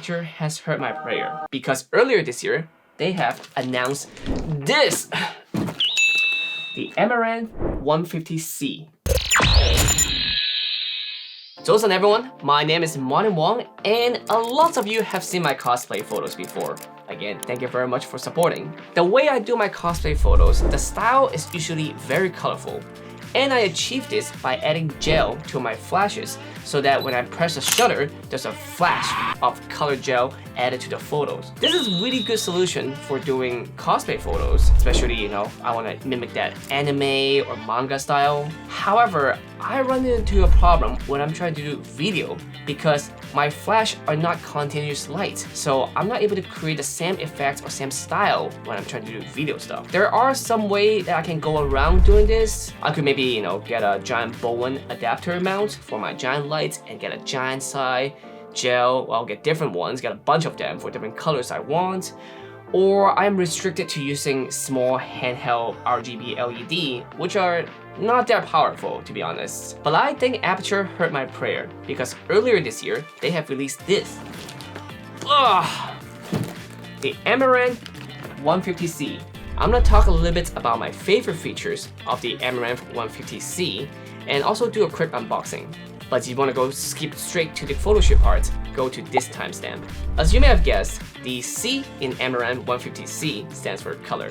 Aputure has heard my prayer because earlier this year, they have announced this, the Amaran 150c. Joseon everyone, my name is Wong, and a lot of you have seen my cosplay photos before. Again, thank you very much for supporting. The way I do my cosplay photos, the style is usually very colorful. And I achieve this by adding gel to my flashes so that when I press the shutter, there's a flash of colored gel added to the photos. This is a really good solution for doing cosplay photos, especially, I want to mimic that anime or manga style. However, I run into a problem when I'm trying to do video because my flash are not continuous light, so I'm not able to create the same effect or same style when I'm trying to do video stuff. There are some way that I can go around doing this. I could maybe, get a giant Bowen adapter mount for my giant lights and get a giant size gel. Well, I'll get different ones, get a bunch of them for different colors I want. Or I'm restricted to using small handheld RGB LED, which are not that powerful, to be honest. But I think Aputure heard my prayer because earlier this year, they have released this. The Amaran 150c. I'm gonna talk a little bit about my favorite features of the Amaran 150c and also do a quick unboxing. But if you want to go skip straight to the photo shoot part, go to this timestamp. As you may have guessed, the C in Amaran 150c stands for color.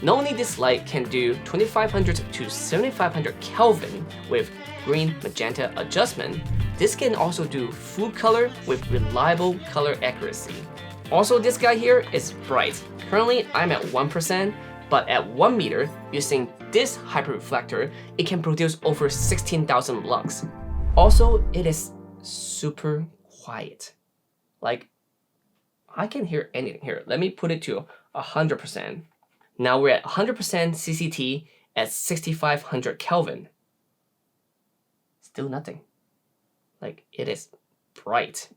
Not only this light can do 2500 to 7500 Kelvin with green magenta adjustment, this can also do full color with reliable color accuracy. Also, this guy here is bright. Currently, I'm at 1%, but at 1 meter, using this hyper reflector, it can produce over 16,000 lux. Also, it is super quiet. Like, I can hear anything here. Let me put it to 100%. Now we're at 100% CCT at 6500 Kelvin. Still nothing. Like, it is bright.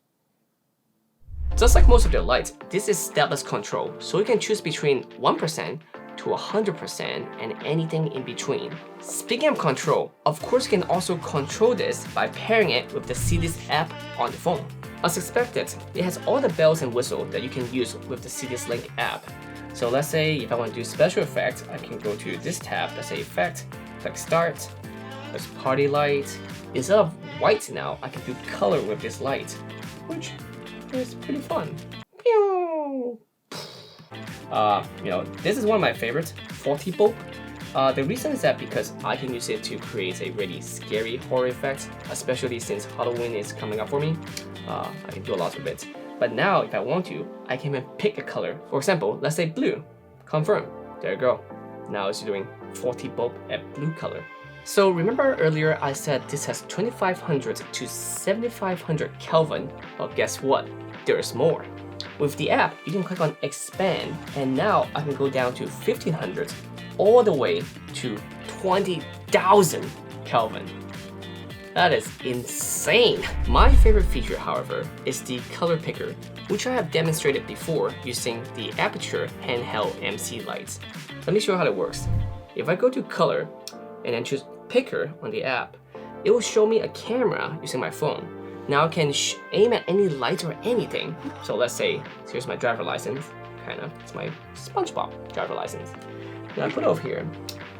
Just like most of their lights, this is stepless control, so you can choose between 1% to 100% and anything in between. Speaking of control, of course you can also control this by pairing it with the CDs app on the phone. As expected, it has all the bells and whistles that you can use with the CDs Link app. So let's say if I want to do special effects, I can go to this tab, let's say effect, click start, there's party light. Instead of white now, I can do color with this light, which is pretty fun. Pew! This is one of my favorites, 40 bulb. The reason is that because I can use it to create a really scary horror effect, especially since Halloween is coming up for me. I can do a lot of it. But now, if I want to, I can even pick a color. For example, let's say blue. Confirm. There you go. Now it's doing 40 bulb at blue color. So remember earlier I said this has 2500 to 7500 Kelvin. Well, guess what? There's more. With the app, you can click on expand, and now I can go down to 1500 all the way to 20,000 Kelvin. That is insane. My favorite feature, however, is the color picker, which I have demonstrated before using the Aputure handheld MC lights. Let me show you how it works. If I go to color and then choose picker on the app, it will show me a camera using my phone. Now I can aim at any light or anything. So let's say, here's my driver license, it's my SpongeBob driver license. Now I put it over here,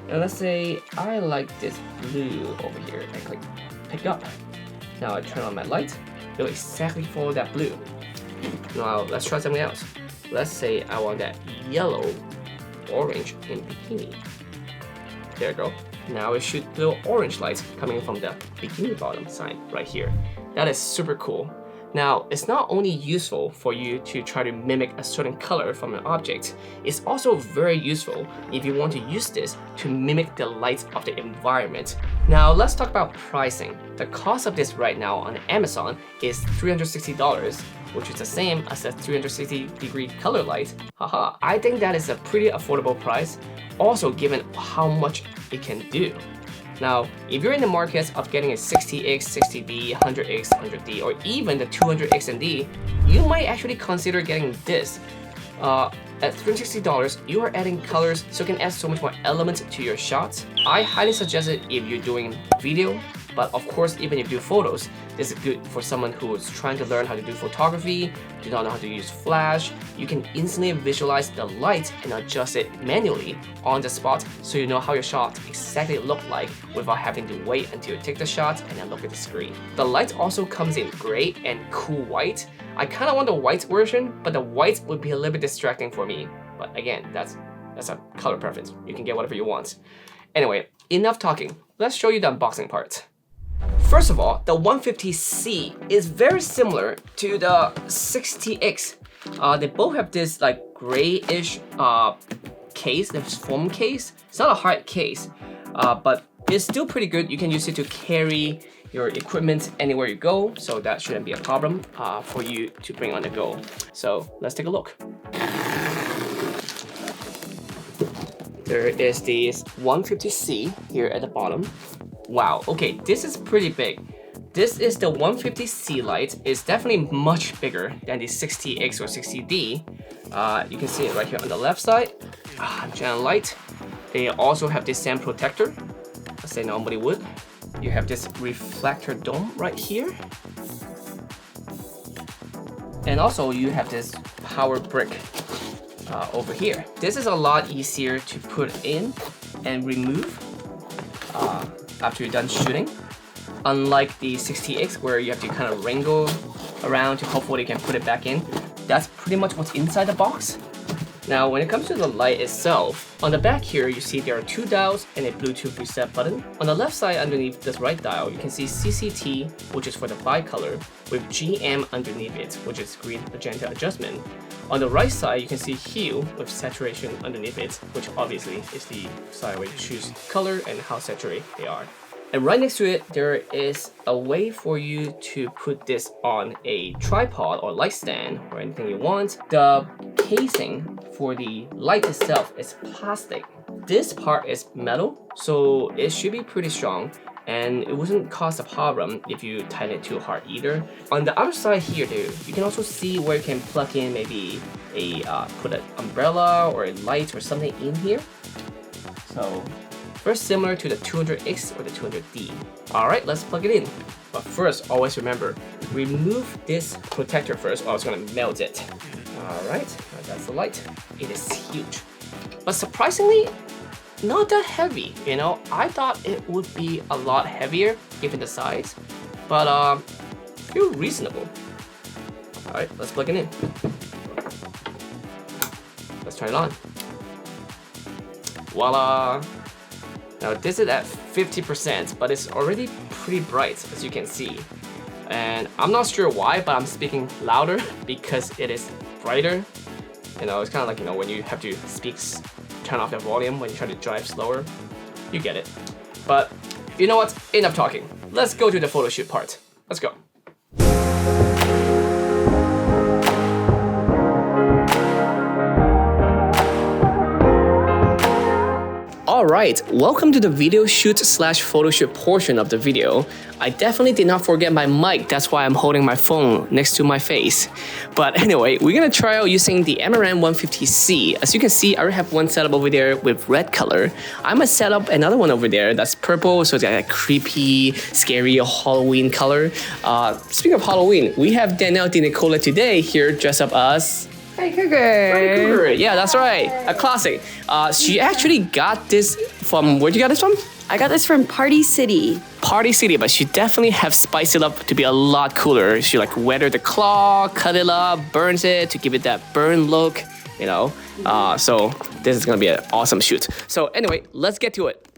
and let's say I like this blue over here, and click pick up. Now I turn on my light, it will exactly follow that blue. Now let's try something else. Let's say I want that yellow, orange in bikini. There you go. Now it shoots little orange lights coming from the bikini bottom side right here. That is super cool. Now, it's not only useful for you to try to mimic a certain color from an object, it's also very useful if you want to use this to mimic the light of the environment. Now, let's talk about pricing. The cost of this right now on Amazon is $360, which is the same as a 360-degree color light. Haha, I think that is a pretty affordable price, also given how much it can do. Now, if you're in the market of getting a 60X, 60D, 100X, 100D, or even the 200X and D, you might actually consider getting this. At $360, you are adding colors, so you can add so much more elements to your shots. I highly suggest it if you're doing video, but of course, even if you do photos, This is good for someone who is trying to learn how to do photography, do not know how to use flash. You can instantly visualize the light and adjust it manually on the spot so you know how your shot exactly look like without having to wait until you take the shot and then look at the screen. The light also comes in gray and cool white. I kind of want the white version, but the white would be a little bit distracting for me. But again, that's a color preference. You can get whatever you want. Anyway, enough talking. Let's show you the unboxing part. First of all, the 150C is very similar to the 60X. They both have this like grayish case, this foam case. It's not a hard case, but it's still pretty good. You can use it to carry your equipment anywhere you go, so that shouldn't be a problem for you to bring on the go. So let's take a look. There is this 150C here at the bottom. Wow, okay, this is pretty big. This is the 150C light. It's definitely much bigger than the 60X or 60D. You can see it right here on the left side. Giant light. They also have this sand protector, as they normally would. You have this reflector dome right here. And also you have this power brick over here. This is a lot easier to put in and remove after you're done shooting. Unlike the 60X where you have to kind of wrangle around to hopefully you can put it back in. That's pretty much what's inside the box. Now when it comes to the light itself, on the back here you see there are 2 dials and a Bluetooth reset button. On the left side underneath this right dial you can see CCT, which is for the bicolor, with GM underneath it, which is green magenta adjustment. On the right side you can see hue with saturation underneath it, which obviously is the side where you choose color and how saturated they are. And right next to it, there is a way for you to put this on a tripod or light stand or anything you want. The casing for the light itself is plastic. This part is metal, so it should be pretty strong and it wouldn't cause a problem if you tighten it too hard either. On the other side here, you can also see where you can plug in maybe put an umbrella or a light or something in here. So very similar to the 200X or the 200D. Alright, let's plug it in. But first, always remember, remove this protector first or I was gonna melt it. Alright, that's the light. It is huge. But surprisingly, not that heavy, you know? I thought it would be a lot heavier given the size, but feel reasonable. Alright, let's plug it in. Let's turn it on. Voila! Now this is at 50%, but it's already pretty bright as you can see. And I'm not sure why, but I'm speaking louder because it is brighter. You know, it's kind of like, you know, when you have to speak, turn off the volume when you try to drive slower. You get it. But you know what? Enough talking. Let's go to the photo shoot part. Let's go. Alright, welcome to the video shoot slash photo shoot portion of the video. I definitely did not forget my mic, that's why I'm holding my phone next to my face. But anyway, we're gonna try out using the Amaran 150C. As you can see, I already have one setup over there with red color. I'm gonna set up another one over there that's purple, so it's got a creepy, scary Halloween color. Speaking of Halloween, we have Danielle Di Nicola today here dressed up as Freddy Krueger. Freddy Krueger. Yeah, that's right. A classic. She actually got this from, where'd you get this from? I got this from Party City. Party City, but she definitely have spiced it up to be a lot cooler. She like weathered the claw, cut it up, burns it to give it that burn look, you know. So this is gonna be an awesome shoot. So anyway, let's get to it.